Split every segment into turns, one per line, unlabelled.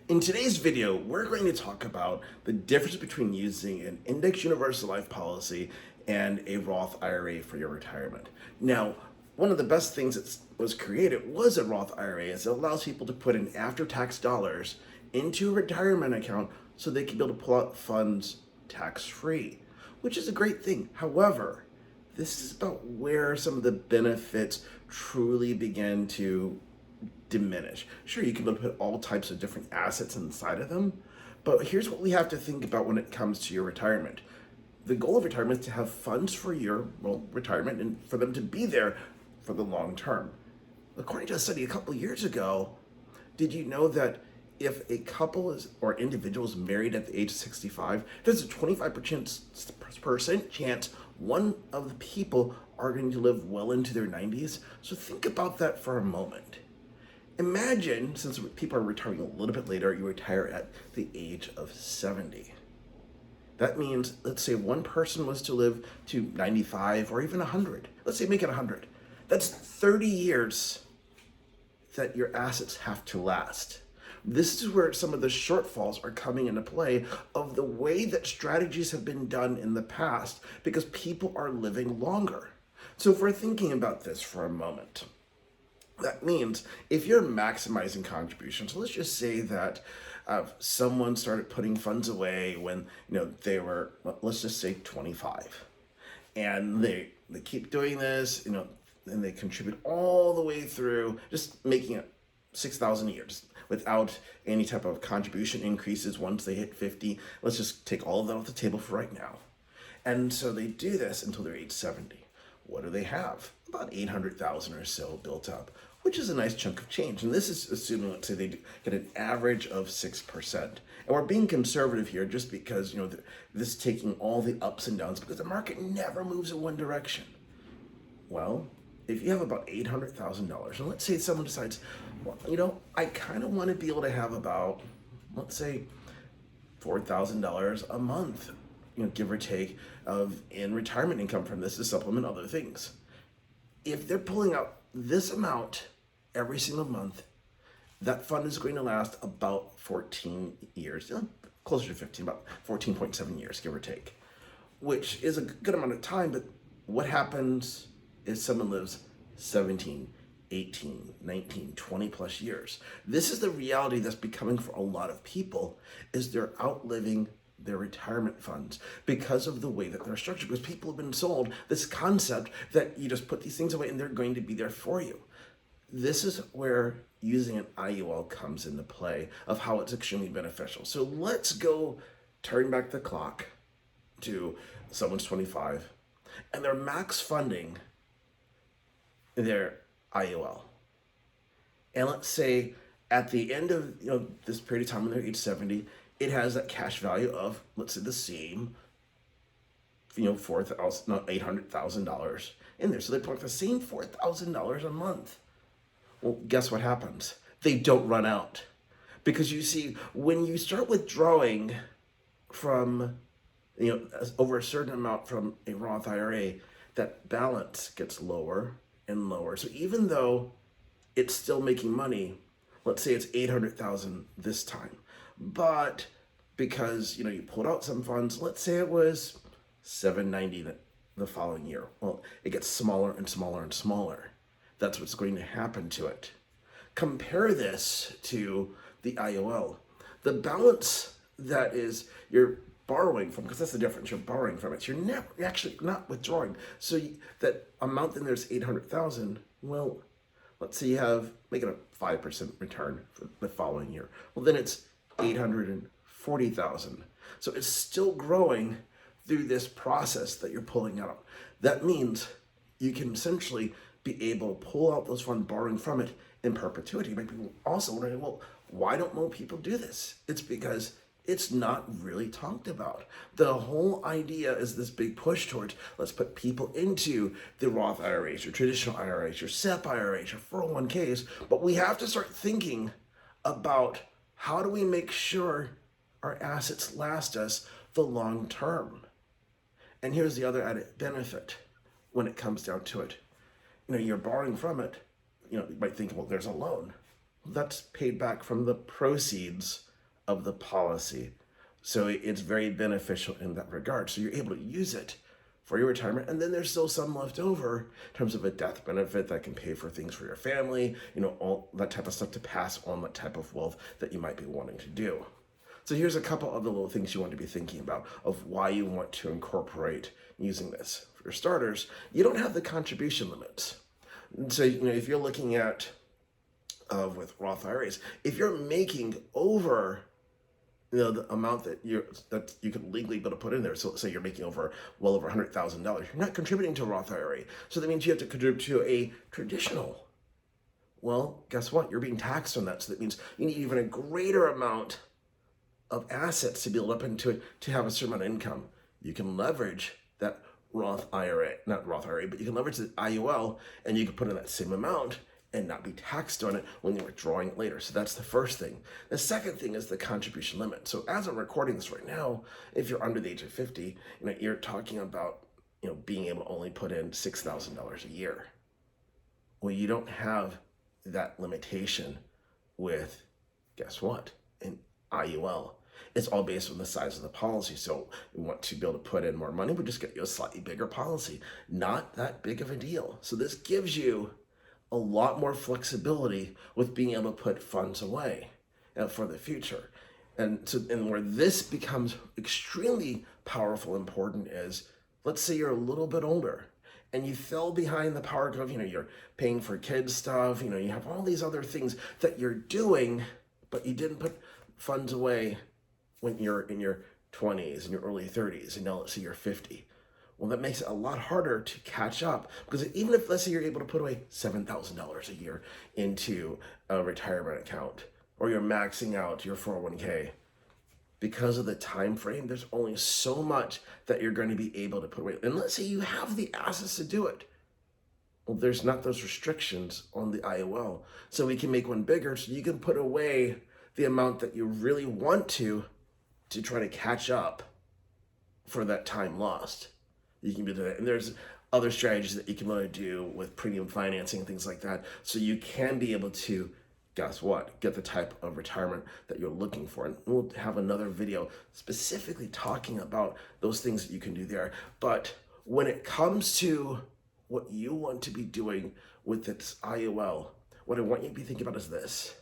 In today's video, we're going to talk about the difference between using an index universal life policy and a Roth IRA for your retirement. Now, one of the best things that was created was a Roth IRA, as it allows people to put in after-tax dollars into a retirement account so they can be able to pull out funds tax-free, which is a great thing. However, this is about where some of the benefits truly begin to diminish. Sure, you can put all types of different assets inside of them, but here's what we have to think about when it comes to your retirement. The goal of retirement is to have funds for your retirement and for them to be there for the long term. According to a study a couple of years ago, did you know that if a couple is or individual is married at the age of 65, there's a 25% chance one of the people are going to live well into their 90s? So think about that for a moment. Imagine, since people are retiring a little bit later, you retire at the age of 70. That means, let's say one person was to live to 95 or even 100. Let's say make it 100. That's 30 years that your assets have to last. This is where some of the shortfalls are coming into play of the way that strategies have been done in the past because people are living longer. So if we're thinking about this for a moment, that means if you're maximizing contributions, let's just say that someone started putting funds away when they were, let's just say 25, and they keep doing this, and they contribute all the way through, just making it 6,000 a year, just without any type of contribution increases once they hit 50. Let's just take all of that off the table for right now. And so they do this until they're age 70. What do they have? About 800,000 or so built up, which is a nice chunk of change. And this is assuming, let's say, they get an average of 6%. And we're being conservative here just because, this is taking all the ups and downs because the market never moves in one direction. Well, if you have about $800,000, and let's say someone decides, well, I kind of want to be able to have about, let's say, $4,000 a month, give or take, in retirement income from this to supplement other things. If they're pulling out this amount every single month, that fund is going to last about 14 years, closer to 15, about 14.7 years, give or take, which is a good amount of time. But what happens if someone lives 17, 18, 19, 20 plus years? This is the reality that's becoming for a lot of people, is they're outliving their retirement funds because of the way that they're structured, because people have been sold this concept that you just put these things away and they're going to be there for you. This is where using an IUL comes into play of how it's extremely beneficial. So let's go turn back the clock to someone's 25 and they're max funding their IUL. And let's say at the end of this period of time when they're age 70, it has that cash value of, let's say, the same, $800,000 in there. So they put the same $4,000 a month. Well, guess what happens? They don't run out. Because you see, when you start withdrawing from, over a certain amount from a Roth IRA, that balance gets lower and lower. So even though it's still making money, let's say it's 800,000 this time, but because you pulled out some funds, let's say it was 790 the following year, well, it gets smaller and smaller and smaller. That's what's going to happen to it. Compare this to the IUL. The balance that is you're borrowing from, because that's the difference, you're borrowing from it. You're actually not withdrawing. So that amount in there's 800,000. Well, let's say you have, make it a 5% return for the following year. Well, then it's 840,000. So it's still growing through this process that you're pulling out. That means you can essentially be able to pull out those funds borrowing from it in perpetuity. But people also wondering, well, why don't more people do this? It's because it's not really talked about. The whole idea is this big push towards, let's put people into the Roth IRAs, your traditional IRAs, your SEP IRAs, your 401ks, but we have to start thinking about how do we make sure our assets last us the long term. And here's the other added benefit when it comes down to it. You're borrowing from it. You might think, well, there's a loan. That's paid back from the proceeds of the policy. So it's very beneficial in that regard. So you're able to use it for your retirement, and then there's still some left over in terms of a death benefit that can pay for things for your family, all that type of stuff to pass on that type of wealth that you might be wanting to do. So here's a couple of the little things you want to be thinking about of why you want to incorporate using this. For starters, you don't have the contribution limits. So, if you're looking at with Roth IRAs, if you're making over the amount that you could legally be able to put in there. So let's say you're making well over $100,000. You're not contributing to a Roth IRA. So that means you have to contribute to a traditional. Well, guess what? You're being taxed on that. So that means you need even a greater amount of assets to be able to up into it to have a certain amount of income. You can leverage that Roth IRA, not Roth IRA, but you can leverage the IUL and you can put in that same amount and not be taxed on it when you're withdrawing it later. So that's the first thing. The second thing is the contribution limit. So as I'm recording this right now, if you're under the age of 50, you're talking about, being able to only put in $6,000 a year. Well, you don't have that limitation with, guess what? An IUL. It's all based on the size of the policy. So you want to be able to put in more money, but just get you a slightly bigger policy. Not that big of a deal. So this gives you a lot more flexibility with being able to put funds away for the future. And where this becomes extremely powerful, important is, let's say you're a little bit older and you fell behind the power curve, you're paying for kids stuff, you have all these other things that you're doing, but you didn't put funds away when you're in your 20s and your early 30s, and now let's say you're 50. Well, that makes it a lot harder to catch up, because even if, let's say, you're able to put away $7,000 a year into a retirement account, or you're maxing out your 401k, because of the time frame, there's only so much that you're going to be able to put away. And let's say you have the assets to do it. Well, there's not those restrictions on the IUL. So we can make one bigger so you can put away the amount that you really want to try to catch up for that time lost. You can do that. And there's other strategies that you can really do with premium financing and things like that. So you can be able to, guess what, get the type of retirement that you're looking for. And we'll have another video specifically talking about those things that you can do there. But when it comes to what you want to be doing with this IUL, what I want you to be thinking about is this.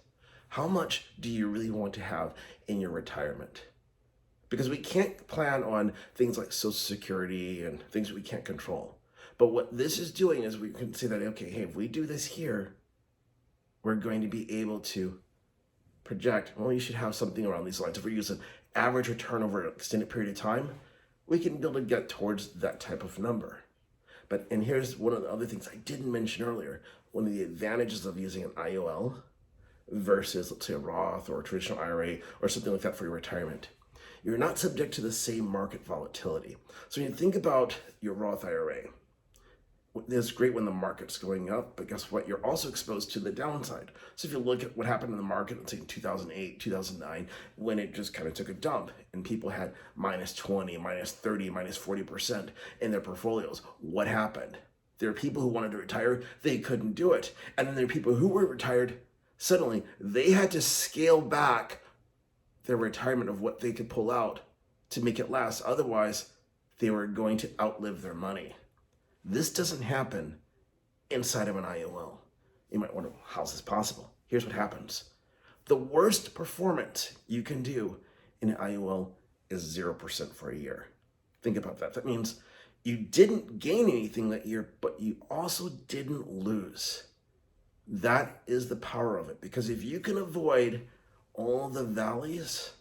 How much do you really want to have in your retirement? Because we can't plan on things like Social Security and things that we can't control. But what this is doing is we can say that, okay, hey, if we do this here, we're going to be able to project, well, you should have something around these lines. If we use an average return over an extended period of time, we can be able to get towards that type of number. And here's one of the other things I didn't mention earlier. One of the advantages of using an IUL versus, let's say, a Roth or a traditional IRA or something like that for your retirement. You're not subject to the same market volatility. So when you think about your Roth IRA, it's great when the market's going up, but guess what? You're also exposed to the downside. So if you look at what happened in the market, let's say in 2008, 2009, when it just kind of took a dump and people had minus 20, minus 30, minus 40% in their portfolios, what happened? There are people who wanted to retire, they couldn't do it. And then there are people who were retired, suddenly they had to scale back their retirement of what they could pull out to make it last. Otherwise, they were going to outlive their money. This doesn't happen inside of an IUL. You might wonder, how's this possible? Here's what happens. The worst performance you can do in an IUL is 0% for a year. Think about that. That means you didn't gain anything that year, but you also didn't lose. That is the power of it, because if you can avoid all the valleys,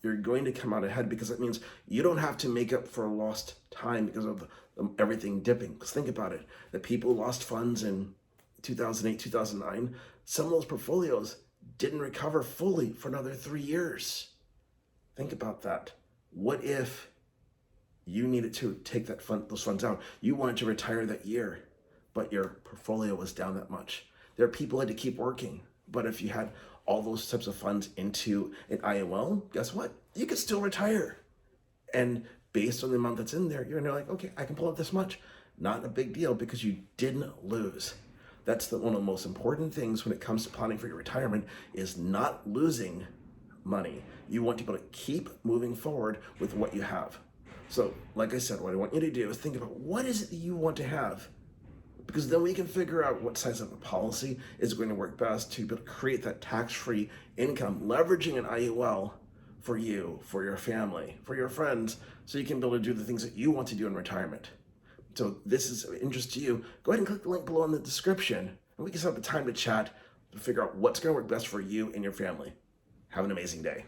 you're going to come out ahead, because that means you don't have to make up for lost time because of everything dipping. Because think about it, the people who lost funds in 2008, 2009, some of those portfolios didn't recover fully for another 3 years. Think about that. What if you needed to take those funds out? You wanted to retire that year, but your portfolio was down that much. There are people who had to keep working, but if you had all those types of funds into an IUL, guess what? You could still retire. And based on the amount that's in there, you're like, okay, I can pull out this much. Not a big deal, because you didn't lose. That's one of the most important things when it comes to planning for your retirement, is not losing money. You want to be able to keep moving forward with what you have. So, like I said, what I want you to do is think about what is it that you want to have, because then we can figure out what size of a policy is going to work best to be able to create that tax-free income, leveraging an IUL for you, for your family, for your friends, so you can be able to do the things that you want to do in retirement. So this is of interest to you, go ahead and click the link below in the description, and we can set up a time to chat to figure out what's going to work best for you and your family. Have an amazing day.